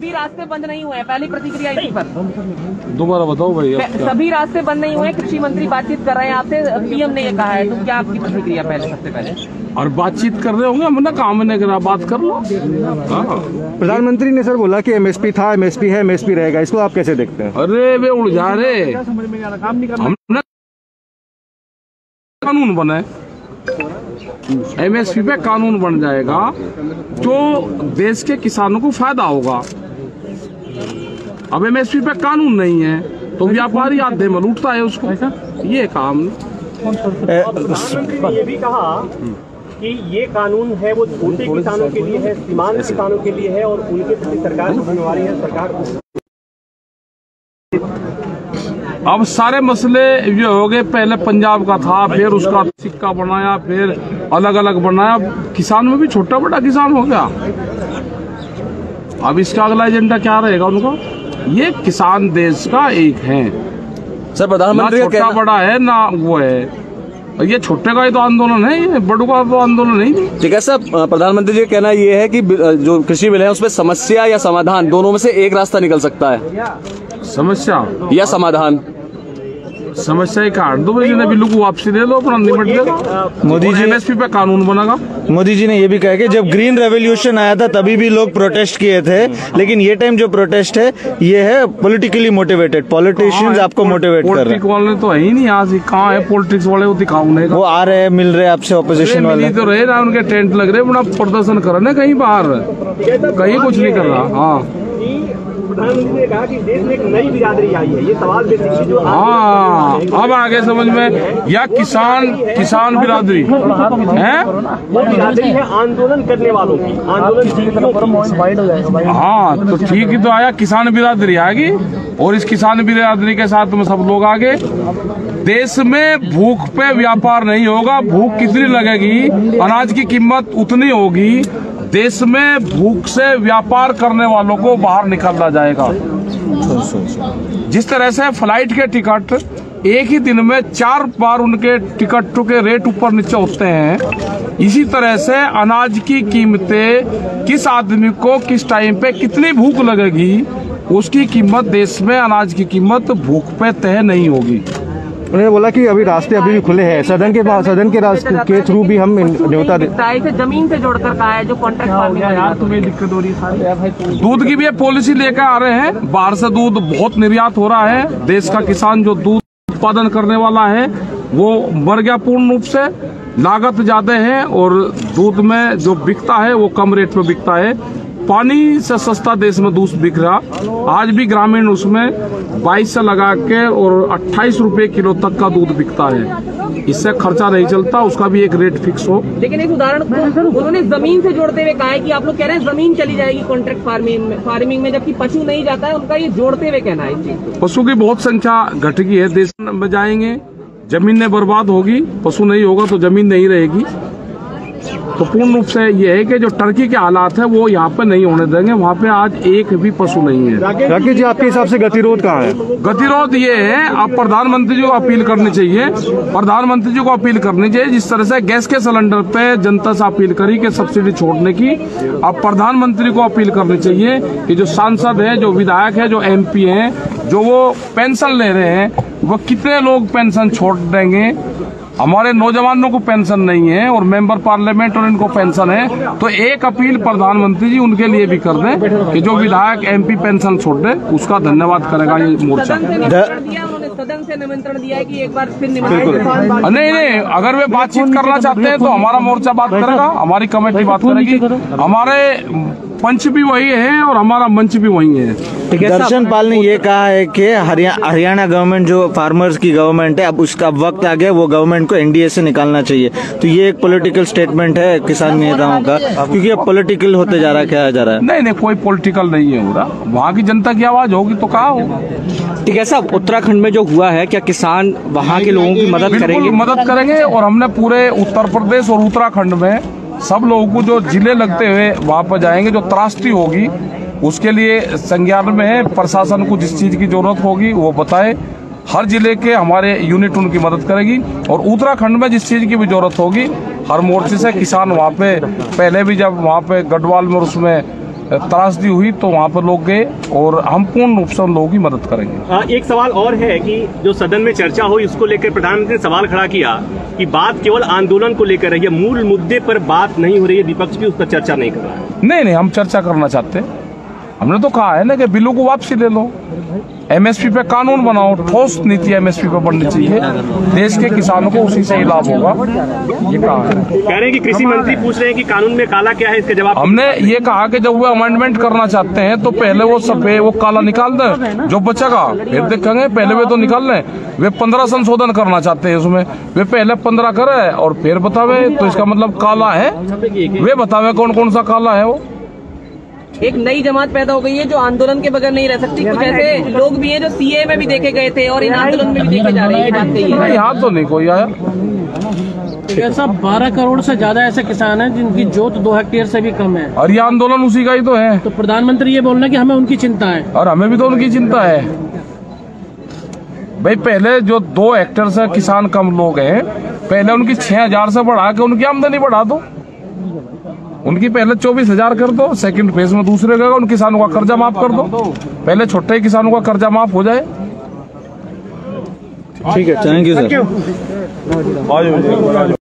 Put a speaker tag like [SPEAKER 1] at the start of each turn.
[SPEAKER 1] सभी रास्ते बंद नहीं हुए हैं, पहली प्रतिक्रिया इसी पर।
[SPEAKER 2] दोबारा बताओ भाई।
[SPEAKER 1] सभी रास्ते बंद नहीं हुए, कृषि मंत्री बातचीत कर रहे हैं आपसे, पीएम ने ये कहा है, तो क्या आपकी प्रतिक्रिया पहले, सबसे पहले?
[SPEAKER 2] और बातचीत कर रहे होंगे, हमने काम नहीं करा, बात कर लो।
[SPEAKER 3] प्रधानमंत्री ने सर बोला कि एमएसपी था, एमएसपी है, एमएसपी रहेगा, इसको आप कैसे देखते हैं?
[SPEAKER 2] अरे वे उलझा रहे, हमने कानून बने, एमएसपी पे कानून बन जाएगा जो देश के किसानों को फायदा होगा। अब एमएसपी पे कानून नहीं है तो व्यापारी आधे में लूटता है उसको, ये काम।
[SPEAKER 4] प्रधानमंत्री ने ये भी कहा कि ये कानून है वो छोटे किसानों के लिए है, सीमांत किसानों के लिए है, और उनके प्रति सरकार की जिम्मेवारी है, सरकार।
[SPEAKER 2] अब सारे मसले ये हो गए, पहले पंजाब का था, फिर उसका सिक्का बनाया, फिर अलग अलग बनाया, किसान में भी छोटा बड़ा किसान हो गया। अब इसका अगला एजेंडा क्या रहेगा उनका? ये किसान देश का एक है
[SPEAKER 3] सर। प्रधानमंत्री
[SPEAKER 2] ना छोटा बड़ा है ना वो है, ये छोटे का ही तो आंदोलन है, ये बड़ों का तो आंदोलन नहीं।
[SPEAKER 3] ठीक है सर, प्रधानमंत्री जी का कहना ये है कि जो कृषि बिल है उसमें समस्या या समाधान दोनों में से एक रास्ता निकल सकता है।
[SPEAKER 2] समस्या
[SPEAKER 3] या समाधान?
[SPEAKER 2] समस्या ही काट दो भाई, बिल्लू को वापसी दे दो, अपना निपट दे। मोदी जी एमएसपी पे कानून बनेगा।
[SPEAKER 5] मोदी जी ने ये भी कहा कि जब ग्रीन रेवोल्यूशन आया था तभी भी लोग प्रोटेस्ट किए थे, लेकिन ये टाइम जो प्रोटेस्ट है ये है पॉलिटिकली मोटिवेटेड, पॉलिटिशियंस आपको मोटिवेट कर रहे हैं।
[SPEAKER 2] पॉलिटिक्स वाले तो है ही नहीं, यहाँ से कहाँ है पॉलिटिक्स वाले, वो दिखाओ नहीं।
[SPEAKER 5] वो आ रहे हैं, मिल रहे हैं आपसे, ऑपोजिशन वाले
[SPEAKER 2] तो रहे ना, उनके टेंट लग रहे, बड़ा प्रदर्शन कर रहे कहीं बाहर, कहीं कुछ नहीं कर रहा। हाँ,
[SPEAKER 4] प्रधानमंत्री ने कहा कि देश में एक नई बिरादरी आई है, ये सवाल बेसिकली जो।
[SPEAKER 2] हाँ, अब आगे समझ में, या किसान बिरादरी है,
[SPEAKER 4] वो बिरादरी है आंदोलन करने वालों की, आंदोलन।
[SPEAKER 2] हाँ, तो ठीक ही तो आया, किसान बिरादरी आएगी, और इस किसान बिरादरी के साथ में सब लोग आगे। देश में भूख पे व्यापार नहीं होगा, भूख कितनी लगेगी, अनाज की कीमत उतनी होगी, देश में भूख से व्यापार करने वालों को बाहर निकाला जाएगा। जिस तरह से फ्लाइट के टिकट एक ही दिन में 4 बार उनके टिकटों के रेट ऊपर नीचे होते हैं, इसी तरह से अनाज की कीमतें, किस आदमी को किस टाइम पे कितनी भूख लगेगी, उसकी कीमत, देश में अनाज की कीमत भूख पे तय नहीं होगी।
[SPEAKER 3] उन्होंने बोला कि अभी रास्ते अभी भी खुले हैं, सदन के रास्ते के थ्रू भी हम न्योता
[SPEAKER 1] जमीन से जोड़कर कहा है, जो कॉन्ट्रैक्ट फार्मिंग है। यार तुम्हें दिक्कत हो रही है।
[SPEAKER 2] दूध की भी पॉलिसी लेकर आ रहे हैं, बाहर से दूध बहुत निर्यात हो रहा है, देश का किसान जो दूध उत्पादन करने वाला है वो मर गया पूर्ण रूप से, लागत ज्यादा है और दूध में जो बिकता है वो कम रेट में बिकता है। पानी से सस्ता देश में दूध बिक रहा, आज भी ग्रामीण उसमें 22 से लगा के और 28 रुपए किलो तक का दूध बिकता है, इससे खर्चा नहीं चलता, उसका भी एक रेट फिक्स हो।
[SPEAKER 1] लेकिन इस उदाहरण उन्होंने जमीन से जोड़ते हुए कहा है कि आप लोग कह रहे हैं जमीन चली जाएगी कॉन्ट्रैक्ट फार्मिंग में, जबकि पशु नहीं जाता है, उनका ये जोड़ते हुए कहना है।
[SPEAKER 2] पशु की बहुत संख्या घट गई है, देश में जाएंगे, जमीनें बर्बाद होगी, पशु नहीं होगा तो जमीन नहीं रहेगी। तो पूर्ण रूप से ये है कि जो टर्की के हालात है वो यहाँ पे नहीं होने देंगे, वहाँ पे आज एक भी पशु नहीं है।
[SPEAKER 3] राकेश जी, आपके हिसाब से गतिरोध कहाँ है?
[SPEAKER 2] गतिरोध ये है, अब प्रधानमंत्री जी को अपील करनी चाहिए, प्रधानमंत्री जी को अपील करनी चाहिए, जिस तरह से गैस के सिलेंडर पे जनता से अपील करी कि सब्सिडी छोड़ने की, अब प्रधानमंत्री को अपील करनी चाहिए कि जो सांसद है, जो विधायक है, जो MP है, जो वो पेंशन ले रहे हैं, वो कितने लोग पेंशन छोड़ देंगे। हमारे नौजवानों को पेंशन नहीं है और मेंबर पार्लियामेंट और इनको पेंशन है, तो एक अपील प्रधानमंत्री जी उनके लिए भी कर दें कि जो विधायक MP पेंशन छोड़ दे, उसका धन्यवाद करेगा ये मोर्चा।
[SPEAKER 1] सदन से निमंत्रण दिया है कि एक बार फिर निमंत्रण।
[SPEAKER 2] नहीं, अगर वे बातचीत करना चाहते हैं तो हमारा मोर्चा बात करेगा, हमारी कमेटी बात करेगी, हमारे पंच भी वही है और हमारा मंच भी वही है।
[SPEAKER 5] दर्शन पाल ने ये कहा है कि हरियाणा गवर्नमेंट जो फार्मर्स की गवर्नमेंट है, अब उसका वक्त आ गया, वो गवर्नमेंट को NDA से निकालना चाहिए। तो ये एक पॉलिटिकल स्टेटमेंट है किसान नेताओं का, क्योंकि अब पॉलिटिकल होते जा रहा है, क्या जा रहा है?
[SPEAKER 2] नहीं, कोई पॉलिटिकल नहीं है हो रहा, वहाँ की जनता की आवाज होगी तो कहा होगा।
[SPEAKER 6] ठीक है साहब, उत्तराखंड में जो हुआ है, क्या किसान वहाँ के लोगों की मदद करेंगे?
[SPEAKER 2] मदद करेंगे, और हमने पूरे उत्तर प्रदेश और उत्तराखंड में सब लोगों को जो जिले लगते हुए वहाँ पर जाएंगे, जो त्रासदी होगी उसके लिए संज्ञान में है, प्रशासन को जिस चीज की जरूरत होगी वो बताए, हर जिले के हमारे यूनिट उनकी मदद करेगी, और उत्तराखंड में जिस चीज की भी जरूरत होगी हर मोर्चे से किसान वहाँ पे, पहले भी जब वहाँ पे गढ़वाल में उसमें त्रासदी हुई तो वहाँ पर लोग गए और हम पूर्ण रूप से उन लोगों की मदद करेंगे।
[SPEAKER 4] एक सवाल और है कि जो सदन में चर्चा हुई उसको लेकर प्रधानमंत्री ने सवाल खड़ा किया कि बात केवल आंदोलन को लेकर है, मूल मुद्दे पर बात नहीं हो रही है, विपक्ष भी उस पर चर्चा नहीं कर रहा है।
[SPEAKER 2] नहीं, हम चर्चा करना चाहते हैं। हमने तो कहा है ना कि बिलों को वापसी ले लो, एमएसपी पे कानून बनाओ, ठोस नीति एमएसपी पे बननी चाहिए, देश के किसानों को उसी से ही लाभ होगा। ये कहा है।
[SPEAKER 4] कह रहे हैं कि कृषि मंत्री पूछ रहे हैं कि कानून में काला क्या है, इसका जवाब
[SPEAKER 2] हमने ये कहा कि जब वो अमेंडमेंट करना चाहते हैं तो पहले वो सफेद वो काला निकाल दें, जो बचेगा फिर देखेंगे। पहले वे तो निकाल लें। वे 15 संशोधन करना चाहते हैं उसमें, वे पहले 15 करे और फिर बतावे, तो इसका मतलब काला है, वे बतावे कौन कौन सा काला है। वो
[SPEAKER 1] एक नई जमात पैदा हो गई है जो आंदोलन के बगैर नहीं रह सकती। कुछ ऐसे लोग भी हैं जो सीए में भी देखे गए थे और इन आंदोलन में भी देखे जा रहे हैं, ये बात कही है।
[SPEAKER 2] यहाँ तो नहीं कोई आया।
[SPEAKER 7] ऐसा 12 करोड़ से ज्यादा ऐसे किसान हैं जिनकी जोत 2 हेक्टेयर से भी कम है,
[SPEAKER 2] और ये आंदोलन उसी का ही तो है।
[SPEAKER 7] तो प्रधानमंत्री ये बोल रहे हैं कि हमें उनकी चिंता है,
[SPEAKER 2] और हमें भी तो उनकी चिंता है भाई। पहले जो 2 हेक्टेयर से किसान कम लोग हैं, पहले उनकी 6000 से बढ़ा के उनकी आमदनी बढ़ा दो। उनकी पहले 24,000 कर दो, सेकंड फेज में दूसरे का उन किसानों का कर्जा माफ कर दो। पहले छोटे किसानों का कर्जा माफ हो जाए।
[SPEAKER 5] ठीक है, थैंक यू सर।